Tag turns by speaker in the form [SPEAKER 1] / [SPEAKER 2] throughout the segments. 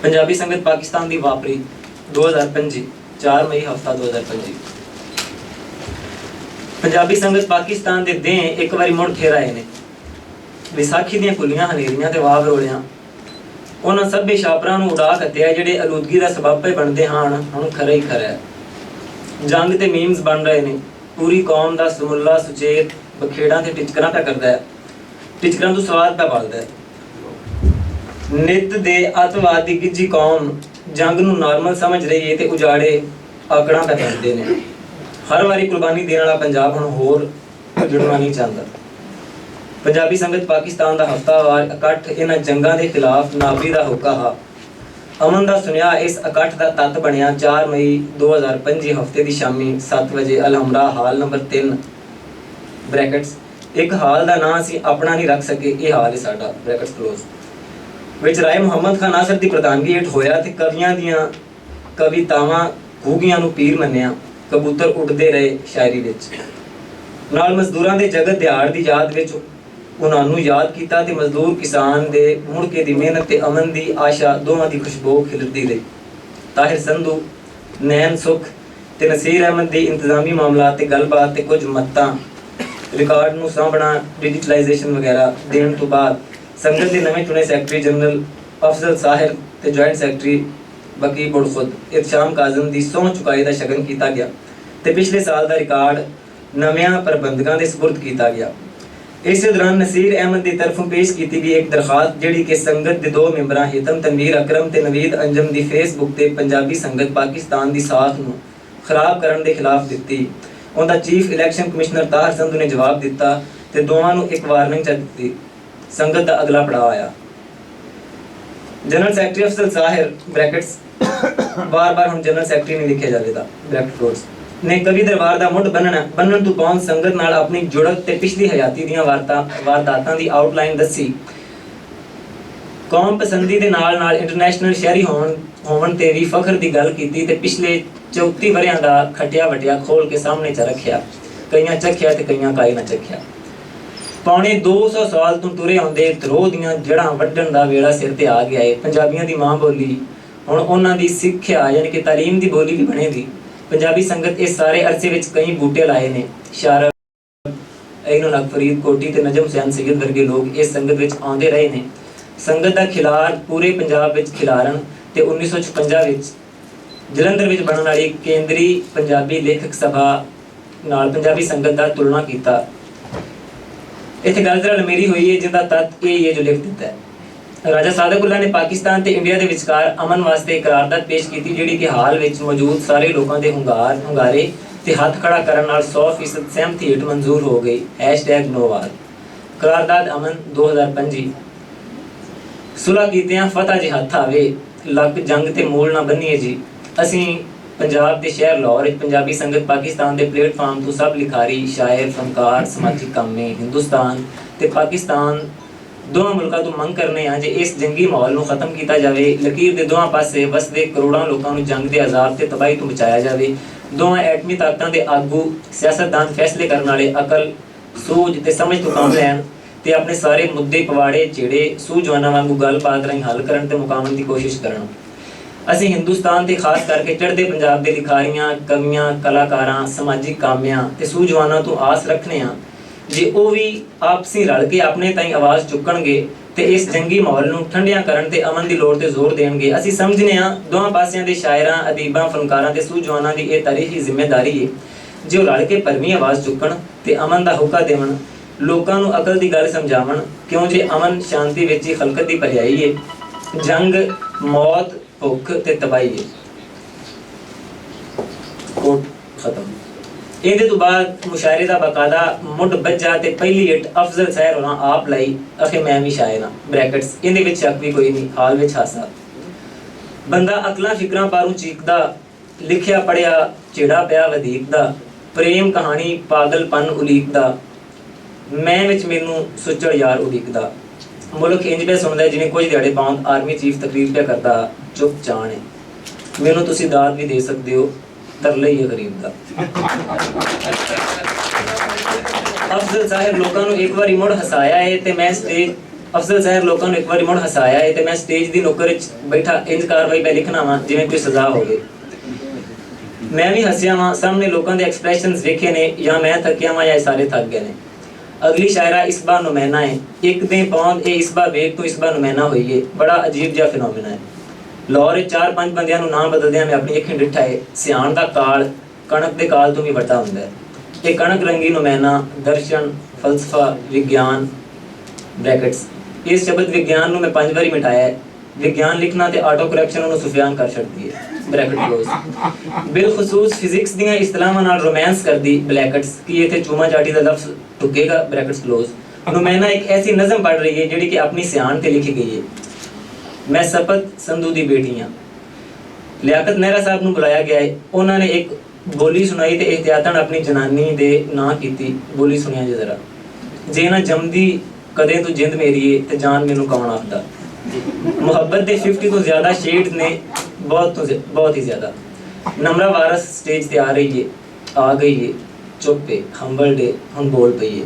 [SPEAKER 1] पंजाबी संगत पाकिस्तान की वापरी 2025 4 मई हफ्ता 2025। पंजाबी संगत पाकिस्तान के दें एक बार मुड़ फिर आए ने। विसाखी दी कुलियां हनेरियां ते वाह वरोलियां उन्होंने सभ्य छापरां नूं उड़ा कत्तिया जिहड़े आलूदगी का सबब ही बनते हैं। हुण खरा ही खरा है। जंग ते मीम्स बन रहे हैं। पूरी कौम का समूला सुचेत बखेड़ा ते टिचकरां पै करदा है। टिचकरां तो स्वाद पै बलदा है। नित दे अतवाद की गिजी कौम जंग नूं नॉर्मल समझ रही है ते उजाड़े आकड़ा पै पैंदे ने। हर वारी कुर्बानी देने वाला पंजाब हुण होर जुड़ना नहीं चाहता। पंजाबी संगत पाकिस्तान का हफ्तावार इकट्ठ इन्हां जंगां दे खिलाफ नाबरी का होका हा। अमन का सुनिया इस इकट्ठ का तत्त बनिया 4 मई 2025 हफ्ते की शामी 7 बजे अलहमरा हाल नंबर 3 ब्रैकेट्स एक हाल का नाम असीं अपना नहीं रख सके। ये हाल है साडा ब्रैकेट्स क्लोज विच राय मुहम्मद खान नासर की प्रधानगी हेठ होया ते कवियां दियां कवितावां खूगियां नूं पीर मन्निया। कबूतर उड़ते रहे शायरी विच नाल मजदूरां दे जगत दिहाड़ की याद विच उन्हां नूं याद कीता ते मजदूर किसान दे मुड़के दी मेहनत ते अमन दी आशा दोवां दी खुशबू खिलरदी रही। ताहिर संधू नैन सुख ते नसीर अहमद दी इंतजामी मामला ते गलबात ते कुछ मत्तां रिकॉर्ड नूं सांभना डिजिटलाइजेशन वगैरह देण तो बाद संगत के नवे चुने सैकटरी जनरल अफजल साहिर ते जॉइंट सैकटरी बकी बुड़ खुद इरशाम काजम की सौं चुकाई का शगन किया गया ते पिछले साल का रिकॉर्ड नव्या प्रबंधकों के सपुर्द किया गया। इस दौरान नसीर अहमद की तरफों पेश की गई एक दरखास्त जिहड़ी कि संगत के 2 मैंबर हितम तनवीर अकरम ते नवीद अंजम की फेसबुक ते पंजाबी संगत पाकिस्तान की साख नूं खराब करने के खिलाफ दी। उनका chief election commissioner Tahir Sandhu ने जवाब दिता ते दोवां नूं एक वार्निंग दी। संगत का अगला पड़ाव आया। General secretary Afzal Sahir brackets बार बार हम जनरल सैकटरी नहीं लिखे जाएगा ब्रैकेट क्लोज ने कवि दरबार का मुढ़ बनन तो पहुंच संगत नाल अपनी जुड़त ते पिछली हयाती दियां वारदातां दी आउटलाइन दसी। कौम पसंदी दे नाल नाल इंटरनेशनल शहरी होवन ते भी फखर की गल कीती ते पिछले 34 वरियां दा खटिया वटिया खोल के सामने च रखिया। कईयां चखिया ते कईयां काई ना चखिया। पौने 200 साल तो तुरे आउंदे धरोह दियां जड़ां वड्ढण दा वेला सिर ते आ गया है। पंजाबियों की मां बोली हुण उन्हां दी सिक्ख्या यानी कि तालीम की बोली भी बनेगी। पंजाबी संगत इस सारे अरसे विच कई बूटे लाए ने। शारफ ऐनुल हक फरीद कोटी ते नजम हुसैन सैयद वर्गे लोग इस संगत विच आउंदे रहे ने। संगत का खिलार पूरे पंजाब विच खिलारन ते 1956 विच जलंधर विच बनन वाली केंद्री पंजाबी लेखक सभा नाल पंजाबी संगत दा तुलना कीता। इत्थे गल जरा लमेरी हुई है जिसका तत्त ये जो लिख दिता है। राजा सादकुल्ला ने पाकिस्तान ते इंडिया के विचकार अमन वास्ते करारदाद पेश की जिहड़ी कि हाल विच मौजूद सारे लोगों के हुंगारे ते हथ खड़ा करन नाल 100% सहमति हेठ मंजूर हो गई। #NoWar करारदाद अमन 2025 सुलह कीतियां फतह जे हथ आवे लक जंग ते मूल ना बनीए जी। असीं पंजाब के शहर लाहौर पंजाबी संगत पाकिस्तान के प्लेटफार्म तो सब लिखारी शायर फनकार समाजिक कामे हिंदुस्तान ते पाकिस्तान दोवां मुल्कां तो मंग करने हैं जे इस जंगी माहौल नूं खत्म किया जाए। लकीर के दोवां पासे वसदे करोड़ों लोगों नूं जंग के अजाब ते तबाही तो बचाया जाए। दोवां एटमी ताकतां दे आगू सियासतदान फैसले करने वाले अकल सूझ ते समझ तो काम लैन ते अपने सारे मुद्दे पवाड़े जेड़े सूझवाना वांगू गलबात राहीं हल करन ते मुकामन की कोशिश करन। असीं हिंदुस्तान ते खास करके चढ़दे पंजाब के लिखारियां कवियां कलाकारां समाजिक कामियां ते सूझवाना तो आस रखने हैं जे वो भी आपसी रल के अपने ताईं आवाज़ चुकणगे ते इस जंगी माहौल नूं ठंडिया करन ते अमन की लोड़ ते जोर देणगे। असीं समझने हां दोवां पासियां दे शायरां अदीबां फनकारां ते सूझवानां दी ये तारीखी जिम्मेदारी है जो रल के भरवीं आवाज़ चुकण ते अमन का होका देवन लोकां नूं अकल की गल समझावन। क्यों जे अमन शांति विच ही खलकत की भरयाई है। जंग मौत भुख ते तबाही है। कोट खत्म। ਇਹਦੇ तो बाद मुशायरे का बाकायदा मुढ़ बज्जा ते पहली हिट अफजल साहिर होना आप लाई अखे मैं भी शायर हाँ ब्रैकेट्स इहदे विच शक भी कोई नहीं। हाल विच हासा बंदा अकलां फिकरां पारूं चीकदा लिखिया पढ़िया चिड़ा पिया वधीक दा प्रेम कहानी पागलपन उलीकदा मैं विच मैनू सुचड़ यार उलीकदा। मुल्क इंज पे सुनदा जिवें कुछ दिहाड़े पाउंद आर्मी चीफ तकरीर पे करता चुप चाण है मैनू तुसीं दाद भी दे सकते हो तरले ही गरीब का। अफजल साहिब लोगों को एक बार मुड़ हसाया है ते मैं स्टेज ਅਫਜ਼ਲ ਸਾਹਿਬ ਲੋਕਾਂ ਨੂੰ ਇੱਕ ਵਾਰੀ ਮੁੜ ਹਸਾਇਆ ਹੈ ਤੇ ਮੈਂ ਸਟੇਜ ਦੀ ਨੁੱਕਰ ਵਿੱਚ ਬੈਠਾ ਇੰਜ ਕਾਰਵਾਈ ਪੈ ਲਿਖਣਾ ਵਾ ਜਿਵੇਂ ਕੋਈ ਸਜ਼ਾ ਹੋਵੇ। ਮੈਂ ਵੀ ਹੱਸਿਆ ਵਾਂ, ਸਾਹਮਣੇ ਲੋਕਾਂ ਦੇ ਐਕਸਪ੍ਰੈਸ਼ਨਸ ਵੇਖੇ ਨੇ, ਜਾਂ ਮੈਂ ਥੱਕਿਆ ਵਾਂ ਜਾਂ ਇਹ ਸਾਰੇ ਥੱਕ ਗਏ ਨੇ। ਅਗਲੀ ਸ਼ਾਇਰਾ ਇਸਬਾ ਨੁਮੈਨਾ ਹੈ। ਇੱਕ ਦਿਨ ਪੌਂਦ ਇਹ ਇਸਬਾ ਵੇਖ ਤੋਂ ਇਸਬਾ ਨੁਮੈਨਾ ਹੋਈ ਹੈ। ਬੜਾ ਅਜੀਬ ਜਿਹਾ ਫਿਨੋਮੀਨਾ ਹੈ। ਲਾਹੌਰ ਵਿੱਚ 4-5 ਬੰਦਿਆਂ ਨੂੰ ਨਾਮ ਬਦਲਦਿਆਂ ਮੈਂ ਆਪਣੀ ਅੱਖੀਂ ਡਿੱਠਾ ਹੈ। ਸਿਆਣ ਦਾ ਕਾਲ ਕਣਕ ਦੇ ਕਾਲ ਤੋਂ ਵੀ ਵੱਡਾ ਹੁੰਦਾ ਹੈ। ਇਹ ਕਣਕ ਰੰਗੀ ਨੁਮੈਨਾ ਦਰਸ਼ਨ ਫਲਸਫਾ ਵਿਗਿਆਨ ਬ੍ਰੈਕਟਸ। ਇਸ ਸ਼ਬਦ ਵਿਗਿਆਨ ਨੂੰ ਮੈਂ 5 ਵਾਰੀ ਮਿਟਾਇਆ ਹੈ। ਵਿਗਿਆਨ ਲਿਖਣਾ ਤੇ ਆਟੋ ਕਰੈਕਸ਼ਨ ਉਹਨੂੰ ਸੁਫਿਆਨ ਕਰ ਛੱਡਦੀ ਹੈ ਬ੍ਰੈਕਟ ਕਲੋਜ਼। ਬਿਲਖਸੂਸ ਫਿਜ਼ਿਕਸ ਦੀਆਂ ਇਸਤਲਾਹਾਂ ਨਾਲ ਰੋਮਾਂਸ ਕਰਦੀ ਬਲੈਕਟਸ ਕਿ ਇੱਥੇ ਚੂਮਾ ਚਾਟੀ ਦਾ ਲਫ਼ਜ਼ ਟੁੱਕੇਗਾ ਬ੍ਰੈਕਟਸ ਕਲੋਜ਼। ਨੁਮੈਨਾ ਇੱਕ ਐਸੀ ਨਜ਼ਮ ਪੜ੍ਹ ਰਹੀ ਹੈ ਜਿਹੜੀ ਕਿ ਆਪਣੀ ਸਿਆਣ ਤੇ ਲਿਖੀ ਗਈ ਹੈ। ਮੈਂ ਸਪਤ ਸੰਧੂ ਦੀ ਬੇਟੀ ਹਾਂ। ਲਿਆਕਤ ਨਹਿਰਾ ਸਾਹਿਬ ਨੂੰ ਬੁਲਾਇਆ ਗਿਆ ਹੈ। ਉਹਨਾਂ ਨੇ ਇੱਕ ਬੋਲੀ ਸੁਣਾਈ ਤੇ ਇਹਤਿਆਤਨ ਆਪਣੀ ਜਨਾਨੀ ਦੇ ਨਾਂ ਕੀਤੀ। ਬੋਲੀ ਸੁਣਿਆ ਜੇ ਜ਼ਰਾ। ਜੇ ਨਾ ਜੰਮਦੀ ਕਦੇ ਤੂੰ ਜਿੰਦ ਮੇਰੀ ਏ ਤੇ ਜਾਨ ਮੈਨੂੰ ਕੌਣ ਆਖਦਾ। ਮੁਹੱਬਤ ਦੇ 50 ਤੋਂ ਜ਼ਿਆਦਾ ਸ਼ੇਡ ਨੇ, ਬਹੁਤ ਹੀ ਜ਼ਿਆਦਾ। ਨਮਰਾ ਵਾਰਸ ਸਟੇਜ ਤੇ ਆ ਰਹੀ ਏ, ਆ ਗਈ ਏ, ਚੁੱਪ ਏ, ਹੰਬਲ ਏ, ਹੁਣ ਬੋਲ ਪਈ ਏ।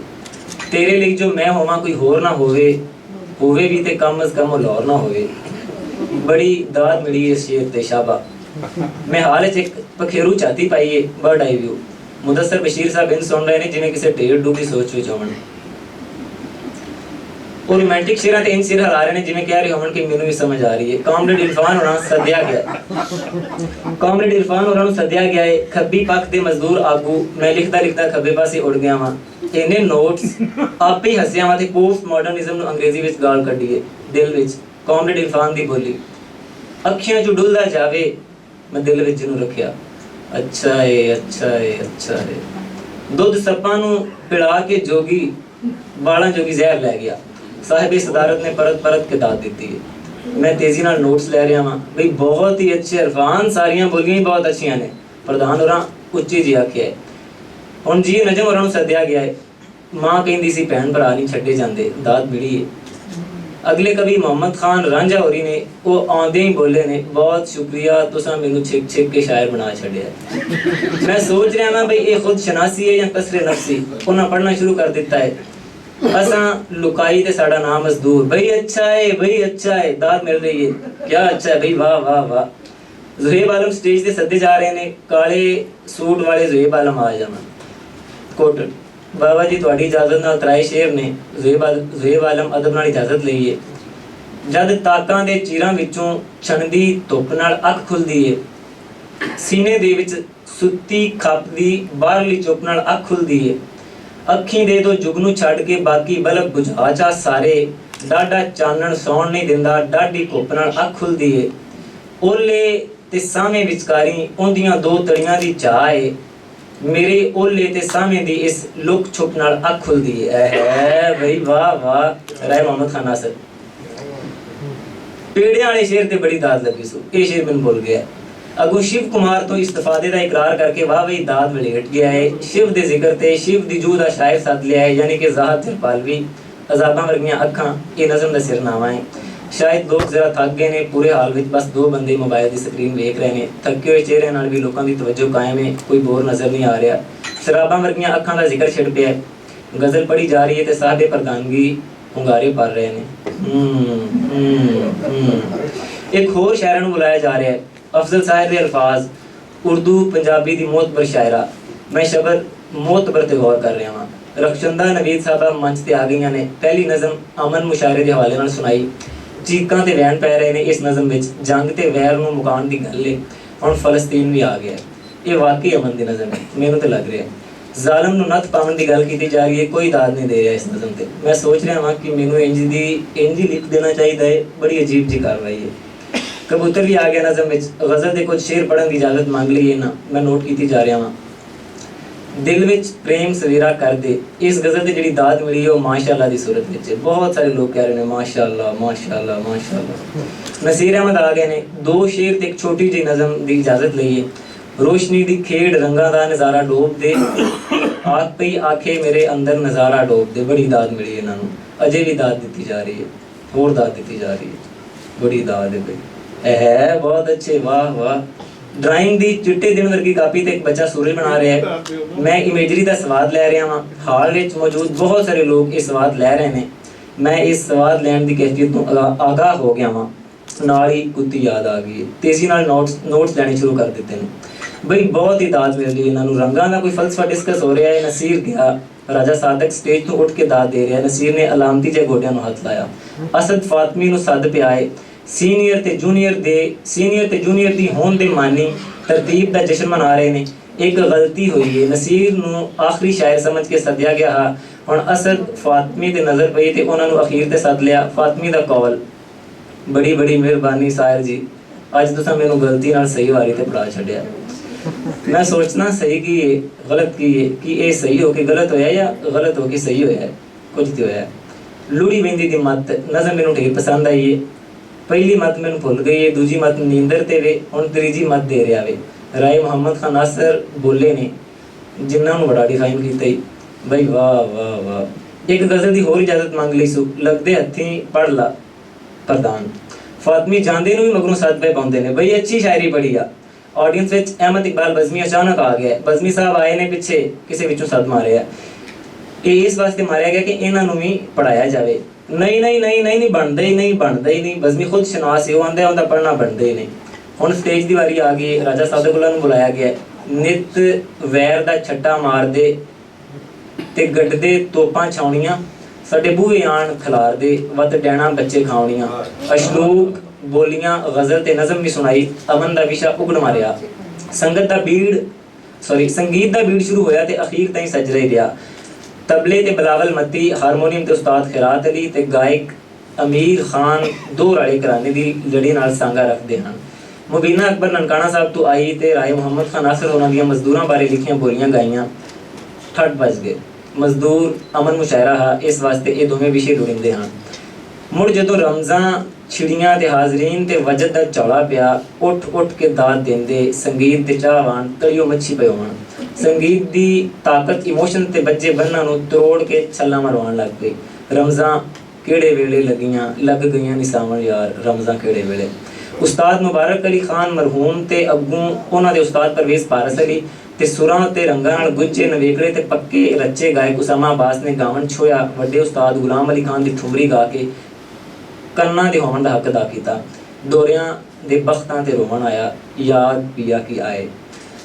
[SPEAKER 1] ਤੇਰੇ ਲਈ ਜੋ ਮੈਂ ਹੋਵਾਂ ਕੋਈ ਹੋਰ ਨਾ ਹੋਵੇ ਵੀ ਤੇ ਕਮ ਅਜ਼ ਕਮ ਉਹ ਲਾਹੌਰ ਨਾ ਹੋਵੇ। ਬੜੀ ਦਾਦ ਮਿਲੀ ਇਸ ਸ਼ੇਰ ਤੇ ਸ਼ਾਬਾ। ਮੈਂ ਹਾਲ 'ਚ ਇੱਕ ਪਖੇਰੂ ਝਾਤੀ ਪਾਈ ਏ, ਬਰਡ ਆਈ ਵਿਊ। ਮੁਦੱਸਰ ਬਸ਼ੀਰ ਸਾਹਿਬ ਇੰਜ ਸੁਣ ਰਹੇ ਨੇ ਜਿਵੇਂ ਕਿਸੇ ਢੇਰ ਡੂੰਘੀ ਸੋਚ ਵਿੱਚ ਹੋਣ। ਉਹ ਰੋਮਾਂਟਿਕ ਸ਼ੇਰਾਂ ਤੇ ਇੰਜ ਸਿਰ ਹਿਲਾ ਰਹੇ ਨੇ ਜਿਵੇਂ ਕਹਿ ਰਹੇ ਹੋਣ ਕਿ ਮੈਨੂੰ ਵੀ ਸਮਝ ਆ ਰਹੀ ਹੈ। ਕਾਮਰੇਡ ਇਰਫਾਨ ਹੋਰਾਂ ਸੱਦਿਆ ਨੂੰ ਸੱਦਿਆ ਗਿਆ ਹੈ। ਖੱਬੀ ਪੱਖ ਦੇ ਮਜ਼ਦੂਰ ਆਗੂ। ਮੈਂ ਲਿਖਦਾ ਖੱਬੇ ਪਾਸੇ ਉੜ ਗਿਆ ਵਾਂ। ਇਹਨੇ ਨੋਟਸ ਆਪੇ ਹੀ ਹੱਸਿਆ ਵਾਂ ਤੇ ਪੋਸਟ ਮਾਡਰਨਿਜ਼ਮ ਨੂੰ ਅੰਗਰੇਜ਼ੀ ਵਿੱਚ ਗਾਲ ਕੱਢੀਏ। ਦਿਲ ਵਿੱਚ ਕਾਮਰੇਡ ਇਰਫਾਨ ਦੀ ਬੋਲੀ ਅੱਖੀਆਂ 'ਚ ਡੁੱਲਦਾ ਜਾਵੇ। ਮੈਂ ਦਿਲ ਵਿੱਚ ਜਿਹਨੂੰ ਰੱਖਿਆ ਅੱਛਾ ਏ। ਦੁੱਧ ਸੱਪਾਂ ਨੂੰ ਪਿਲਾ ਕੇ ਜੋਗੀ ਬਾਲਾਂ ਜੋਗੀ ਜ਼ਹਿਰ ਲੈ ਗਿਆ। ਸਾਹਿਬ ਸਦਾਰਤ ਨੇ ਪਰਤ ਕੇ ਦਾਤ ਦਿੱਤੀ ਹੈ। ਮੈਂ ਤੇਜ਼ੀ ਨਾਲ ਨੋਟਸ ਲੈ ਰਿਹਾ ਵਾਂ। ਬਈ ਬਹੁਤ ਹੀ ਅੱਛੇ ਇਰਫਾਨ, ਸਾਰੀਆਂ ਬੋਲੀਆਂ ਹੀ ਬਹੁਤ ਅੱਛੀਆਂ ਨੇ। ਪ੍ਰਧਾਨ ਹੋਰਾਂ ਉੱਚੀ ਜੀ ਆਖਿਆ ਹੈ। ਹੁਣ ਜੀ ਨਜਮ ਹੋਰਾਂ ਨੂੰ ਸੱਦਿਆ ਗਿਆ ਹੈ। ਮਾਂ ਕਹਿੰਦੀ ਸੀ ਭੈਣ ਭਰਾ ਨਹੀਂ ਛੱਡੇ ਜਾਂਦੇ, ਦਾਤ ਮਿਲੀ ਹੈ। ਅਗਲੇ ਕਵੀ ਮੁਹੰਮਦ ਖਾਨ ਰਾਂਝਾ ਹੋਰੀ ਨੇ, ਉਹ ਆਉਂਦੇ ਹੀ ਬੋਲੇ ਨੇ ਬਹੁਤ ਸ਼ੁਕਰੀਆ ਤੁਸੀਂ ਮੈਨੂੰ ਛਿਪ ਕੇ ਸ਼ਾਇਰ ਬਣਾ ਛੱਡਿਆ। ਮੈਂ ਸੋਚ ਰਿਹਾ ਵਾਂ ਬਈ ਇਹ ਖੁਦ ਸ਼ਨਾਸੀ ਹੈ ਜਾਂ ਕਸਰੇ ਨਫਸੀ। ਉਹਨਾਂ ਪੜ੍ਹਨਾ ਸ਼ੁਰੂ ਕਰ ਦਿੱਤਾ ਹੈ। ਅਸਾਂ ਲੁਕਾਈ ਤੇ ਸਾਡਾ ਨਾਮ ਮਜ਼ਦੂਰ। ਬਈ ਅੱਛਾ ਹੈ ਦਾਤ ਮਿਲ ਰਹੀ ਹੈ। ਕਿਆ ਅੱਛਾ ਹੈ ਬਈ, ਵਾਹ। ਜ਼ੁਹੇਬ ਆਲਮ ਸਟੇਜ ਤੇ ਸੱਦੇ ਜਾ ਰਹੇ ਨੇ। ਕਾਲੇ ਸੂਟ ਵਾਲੇ ਜ਼ੁਹੇਬ ਆਲਮ ਆ ਜਾਣਾ। ਕੋਟਨ ਬਾਬਾ ਜੀ ਤੁਹਾਡੀ ਇਜਾਜ਼ਤ ਨਾਲ ਤਰਾਏ ਸ਼ੇਰ ਨੇ। ਜ਼ੁਹੇਬ ਆਲਮ ਅਦਬ ਨਾਲ ਇਜਾਜ਼ਤ ਲਈਏ। ਜਦ ਤਾਕਾਂ ਦੇ ਚੀਰਾਂ ਵਿੱਚੋਂ ਛਣਦੀ ਧੁੱਪ ਨਾਲ ਅੱਖ ਖੁੱਲਦੀ ਏ, ਸੀਨੇ ਦੇ ਵਿੱਚ ਸੁੱਤੀ ਖੱਪਦੀ ਬਾਹਰਲੀ ਚੁੱਪ ਨਾਲ ਅੱਖ ਖੁੱਲਦੀ ਏ। ਅੱਖੀਂ ਦੇ ਦੋ ਜੁਗਨੂੰ ਛੱਡ ਕੇ ਬਾਕੀ ਬਲਬ ਬੁਝਾ ਚਾ ਸਾਰੇ। ਡਾਢਾ ਚਾਨਣ ਸੌਣ ਨਹੀਂ ਦਿੰਦਾ, ਡਾਢੀ ਧੁੱਪ ਨਾਲ ਅੱਖ ਖੁੱਲਦੀ ਏ। ਓਲੇ ਤੇ ਸਾਵੇਂ ਵਿਚਕਾਰੀ ਉਹਦੀਆਂ ਦੋ ਤੜੀਆਂ ਦੀ ਚਾਹ ਏ। ਮੇਰੇ ਓਲੇ ਤੇ ਸਾਵੇਂ ਦੀ ਇਸ ਲੁਕ ਛੁਪ ਨਾਲ ਅੱਖ ਖੁੱਲਦੀ ਏ। ਹੈ ਬਈ ਵਾਹ। ਰਾਏ ਮੁਹੰਮਦ ਖਾਨ ਨਾਸਰ। ਪੇੜਿਆਂ ਵਾਲੇ ਸ਼ੇਰ ਤੇ ਬੜੀ ਦਾਦ ਲੱਗੀ ਸੂ। ਇਹ ਸ਼ੇਰ ਮੈਨੂੰ ਭੁੱਲ ਗਿਆ। ਅਗੂ ਸ਼ਿਵ ਕੁਮਾਰ ਤੋਂ ਇਸਤਫਾਦੇ ਦਾ ਇਕਰਾਰ ਕਰਕੇ ਵਾਹ ਬਈ ਦਾਦ ਵਲੇਟ ਗਿਆ ਹੈ। ਸ਼ਿਵ ਦੇ ਜ਼ਿਕਰ ਤੇ ਸ਼ਿਵ ਦੀ ਜੂਹ ਦਾ ਸ਼ਾਇਰ ਸੱਦ ਲਿਆ ਹੈ, ਯਾਨੀ ਕਿ ਜ਼ਾਹਦ ਜਰਪਾਲਵੀ। ਅਜ਼ਾਬਾਂ ਵਰਗੀਆਂ ਅੱਖਾਂ ਇਹ ਨਜ਼ਮ ਦਾ ਸਿਰਨਾਮਾ ਹੈ। ਸ਼ਾਇਦ ਲੋਕ ਜ਼ਰਾ ਥੱਕ ਗਏ ਨੇ। ਪੂਰੇ ਹਾਲ ਵਿੱਚ ਬਸ 2 ਬੰਦੇ ਮੋਬਾਈਲ ਦੀ ਸਕਰੀਨ ਵੇਖ ਰਹੇ ਨੇ। ਥੱਕੇ ਹੋਏ ਚਿਹਰਿਆਂ ਨਾਲ ਵੀ ਲੋਕਾਂ ਦੀ ਤਵੱਜੋ ਕਾਇਮ ਹੈ। ਕੋਈ ਬੋਰ ਨਜ਼ਰ ਨਹੀਂ ਆ ਰਿਹਾ। ਸ਼ਰਾਬਾਂ ਵਰਗੀਆਂ ਅੱਖਾਂ ਦਾ ਜ਼ਿਕਰ ਛਿੜ ਪਿਆ। ਗਜ਼ਲ ਪੜ੍ਹੀ ਜਾ ਰਹੀ ਹੈ ਤੇ ਸਾਹੇ ਪ੍ਰਧਾਨਗੀ ਹੁੰਗਾਰੇ ਭਰ ਰਹੇ ਨੇ। ਇੱਕ ਹੋਰ ਸ਼ਾਇਰਾਂ ਨੂੰ ਬੁਲਾਇਆ ਜਾ ਰਿਹਾ ਹੈ। ਅਫਜ਼ਲ ਸਾਹਿਬ ਦੇ ਅਲਫਾਜ਼ ਉਰਦੂ ਪੰਜਾਬੀ ਦੀ ਮੋਤਬਰ ਸ਼ਾਇਰਾ। ਮੈਂ ਸ਼ਬਦ ਮੋਤਬਰ ਤੇ ਗੌਰ ਕਰ ਰਿਹਾ ਹਾਂ। ਰਖਸ਼ੰਦਾ ਨਵੀਦ ਸਾਹਿਬਾ ਮੰਚ ਤੇ ਆ ਗਈਆਂ ਨੇ। ਪਹਿਲੀ ਨਜ਼ਮ ਅਮਨ ਮੁਸ਼ਾਇਰੇ ਦੇ ਹਵਾਲੇ ਨਾਲ ਸੁਣਾਈ। ਚੀਕਾਂ ਤੇ ਵੈਣ ਪੈ ਰਹੇ ਨੇ ਇਸ ਨਜ਼ਮ ਵਿੱਚ। ਜੰਗ ਤੇ ਵੈਰ ਨੂੰ ਮੁਕਾਉਣ ਦੀ ਗੱਲ ਹੈ। ਹੁਣ ਫਲਸਤੀਨ ਵੀ ਆ ਗਿਆ। ਇਹ ਵਾਕਈ ਅਮਨ ਦੀ ਨਜ਼ਮ ਹੈ, ਮੈਨੂੰ ਤੇ ਲੱਗ ਰਿਹਾ। ਜ਼ਾਲਮ ਨੂੰ ਨੱਥ ਪਾਉਣ ਦੀ ਗੱਲ ਕੀਤੀ ਜਾ ਰਹੀ ਹੈ। ਕੋਈ ਦਾਦ ਨਹੀਂ ਦੇ ਰਿਹਾ ਇਸ ਨਜ਼ਮ ਤੇ। ਮੈਂ ਸੋਚ ਰਿਹਾ ਹਾਂ ਕਿ ਮੈਨੂੰ ਇੰਜ ਹੀ ਲਿਖ ਦੇਣਾ ਚਾਹੀਦਾ ਹੈ। ਬੜੀ ਅਜੀਬ ਜੀ ਕਾਰਵਾਈ ਹੈ। ਕਬੂਤਰ ਵੀ ਆ ਗਿਆ ਨਜ਼ਮ ਵਿੱਚ। ਗਜ਼ਲ ਦੇ ਕੁਝ ਸ਼ੇਰ ਪੜ੍ਹਨ ਦੀ ਇਜਾਜ਼ਤ ਮੰਗ ਲਈ ਹੈ ਨਾ, ਮੈਂ ਨੋਟ ਕੀਤੀ ਜਾ ਰਿਹਾ ਹਾਂ। ਦਿਲ ਵਿੱਚ ਪ੍ਰੇਮ ਸਵੇਰਾ ਕਰ ਦੇ। ਇਸ ਗਜ਼ਲ ਤੇ ਜਿਹੜੀ ਦਾਤ ਮਿਲੀ ਹੈ ਉਹ ਮਾਸ਼ਾਅੱਲਾ ਦੀ ਸੂਰਤ ਵਿੱਚ ਹੈ। ਬਹੁਤ ਸਾਰੇ ਲੋਕ ਕਹਿ ਰਹੇ ਨੇ ਮਾਸ਼ਾਅੱਲਾ। ਨਸੀਰ ਅਹਿਮਦ ਆ ਗਏ ਨੇ। 2 ਸ਼ੇਰ ਤੇ ਇੱਕ ਛੋਟੀ ਜਿਹੀ ਨਜ਼ਮ ਦੀ ਇਜਾਜ਼ਤ ਲਈ ਹੈ। ਰੋਸ਼ਨੀ ਦੀ ਖੇਡ ਰੰਗਾਂ ਦਾ ਨਜ਼ਾਰਾ ਡੋਬ ਦੇ। ਆਖ ਪਈ ਆਖੇ ਮੇਰੇ ਅੰਦਰ ਨਜ਼ਾਰਾ ਡੋਬ ਦੇ। ਬੜੀ ਦਾਤ ਮਿਲੀ ਇਹਨਾਂ ਨੂੰ। ਅਜੇ ਵੀ ਦਾਤ ਦਿੱਤੀ ਜਾ ਰਹੀ ਹੈ, ਹੋਰ ਦਾਤ ਦਿੱਤੀ ਜਾ ਰਹੀ ਹੈ। ਬੜੀ ਦਾਤ ਹੈ ਬਈ। ਹੈ ਬਹੁਤ ਅੱਛੇ, ਵਾਹ। ਡਰਾਇੰਗ ਦੀ ਚਿੱਟੇ ਦਿਨ ਵਰਗੀ ਕਾਪੀ ਤੇ ਇੱਕ ਬੱਚਾ ਸੂਰਜ ਬਣਾ ਰਿਹਾ ਹੈ। ਮੈਂ ਇਮੇਜਰੀ ਦਾ ਸਵਾਦ ਲੈ ਰਿਹਾ ਹਾਂ। ਹਾਲ ਵਿੱਚ ਮੌਜੂਦ ਬਹੁਤ ਸਾਰੇ ਲੋਕ ਇਹ ਸਵਾਦ ਲੈ ਰਹੇ ਨੇ। मैं इस स्वाद लैन की कैफियत तो आगाह हो गया वां, नाल ही कुत्ती याद आ गई। तेजी नाल नोट्स लैने शुरू कर दिते हैं। बई बहुत ही दाद मिल रही है इन्होंने। रंगां का कोई फलसफा डिस्कस हो रहा है। नसीर गया, राजा सादक स्टेज तो उठ के दाद दे रहा है। नसीर ने अलामती जे गोडियां नूं हथ लाया। असद फातमी नूं सद पे आए। सीनियर ते जूनियर दी होंद दे मानी तरतीब दा जश्न मना रहे ने। एक गलती हुई है, नसीर नूं आखिरी शायर समझ के सद्या गया हा। हुण असद फातमी ते नज़र पई ते उन्हां नूं अखीर ते सद लिया। फातमी दा कौल, बड़ी बड़ी मेहरबानी साहिर जी, अज तुसां मैनूं गलती नाल सही वारी ते पढ़ा छड्डिया। मैं सोचना सही की है गलत की है, कि ये सही हो के गलत होया या गलत हो के सही होया है, कुछ तो होया। लुड़ी बेंदी दी मत नज़म मैनूं ढेर पसंद आई है। पहली मत मैनूं भुल गई है, दूजी मत नींदर ते वे, हुण तीजी मत दे रहा वे। राय मुहम्मद खान नासर बोले ने, जिन्हां नूं बड़ा डिफाइन कीता ही। बई वाह वाह वाह। एक गज़ल दी होर इजाजत मंग लई सू, लगदे हत्थीं पढ़ ला प्रधान। फातमी जांदे नूं भी मगरों सद पे पाउंदे ने, बई अच्छी शायरी पढ़ी आ। ऑडियंस विच अहमद इकबाल बज़मी अचानक आ गया। बज़मी साहब आए ने पिछे किसी विचों सद मारे आ। ये इस वास्ते मारिया गया कि इन्हां नूं भी पढ़ाया जाए। नहीं नहीं नहीं नहीं नहीं बनता ही नहीं। बज़मी खुद शनास है, वो आंदा उनका पढ़ना बनता ही नहीं। हुण स्टेज की वारी आ गई। राजा सादकुल्ला नूं बुलाया गया। नित वैर दा छट्टा मार दे ते गड्ढदे तोपां छाउणियां, साडे बूहे आण खलार दे वत डैणा बच्चे खाउणियां। अशलूक बोलियां गज़ल ते नज़म भी सुनाई। अमन दा विशा उगड़ मारिया। संगीत दा बीड़ शुरू होया ते अखीर ताईं सज रही रहा। तबले ते बिलावल मती, हारमोनीयम ते उस्ताद खैरात अली ते गायक अमीर खान दो राड़े घराने दी लड़ी नाल सांगा रखते हैं। मुबीना अकबर ननकाना साहब तो आई ते राय मुहम्मद खान नासर होना दियां मजदूरां बारे लिखियां बोलियां गाइयां। ठट बज गए। मजदूर अमन मुशायरा हा, इस वास्ते ये दोवें विशे लोड़ींदे हैं। मुड़ जदों रमज़ां छिड़ियां ते हाज़रीन ते वजद दा चौड़ा पिया, उठ के दाद देंदे संगीत ते चाहवान तलियों मच्छी पे होवन। संगीत दी ताकत इमोशन ते बच्चे बन्ना नूं तरोड़ के छल्ला मरवान लग गई। रमज़ां केड़े वेले लग गईयां निसावन यार, रमज़ां केड़े वेले। उस्ताद मुबारक अली खान मरहूम ते अग्गों उन्हां दे उस्ताद परवेज़ पारस अली ते सुरां ते रंगां नाल गुज्जे नवेकड़े ते पक्के रच्चे गायक उसामा अब्बास ने गावन छोया। वड्डे उस्ताद गुलाम अली खान दी ठुमरी गा के कन्ना दे होवन दा हक अदा कीता। दोरियां दे बख्तां ते रोवन आया, याद पिया की आए।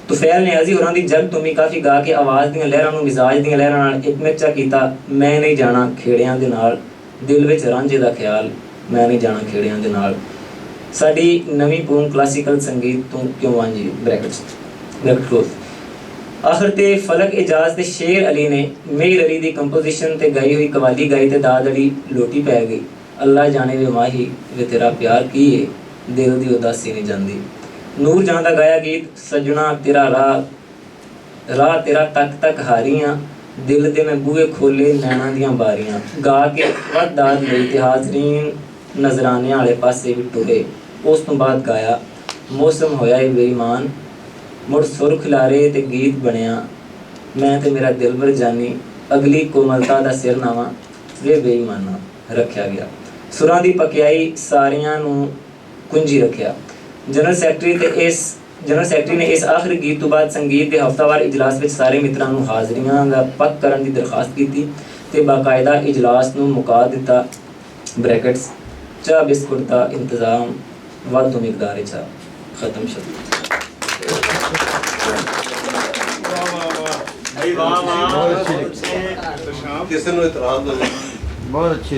[SPEAKER 1] तुफैल नियाज़ी होरां दी जग तुमी काफ़ी गा के आवाज़ दियां लहरां नूं मिजाज दियां लहरां नाल एक मिर्चा कीता। मैं नहीं जाना खेड़ियां दे नाल, दिल विच रांझे दा ख्याल, मैं नहीं जाना खेड़ियां दे नाल। साडी नवीं पूर्ण क्लासिकल संगीत तो क्यों वांझी ब्रैकेट क्लोज। आखिर ते फलक एजाज ते शेर अली ने मेहर अली दी कंपोजिशन ते गाई हुई कवाली गाई ते दाद अली लोटी पै गई। अल्लाह जाने वे माही वे तेरा प्यार की है, दिल दी उदासी नहीं जांदी। नूर जां दा गाया गीत सजना तेरा राह तेरा तक हारियां, दिल दे मैं बूहे खोले नैना दियां बारियां। गा के वध दाद लई ते हाज़रीन नजराने आले पासे भी टुरे। उस तो बाद गाया मौसम होया है बेईमान, मुड़ सुर खिलारे ते गीत बनिया। मैं ते मेरा दिलबर जानी, अगली कोमलता दा सिरनामा वे बेईमाना रखा गया। सुरां दी पकियाई सारियां नूं कुंजी रखिया। जनरल सैकटरी ने इस आखिरी गीत तो बाद संगीत के हफ्तावार इजलास में सारे मित्रां नूं हाज़रियां दा पक करन दी दरखास्त की ते बाकायदा इजलास नूं मुका दिता। ब्रैकेट्स चाह बिस्कुट का इंतजाम वाधू मिकदार च खत्म शब्द।
[SPEAKER 2] किसी ने इतराज बहुत अच्छी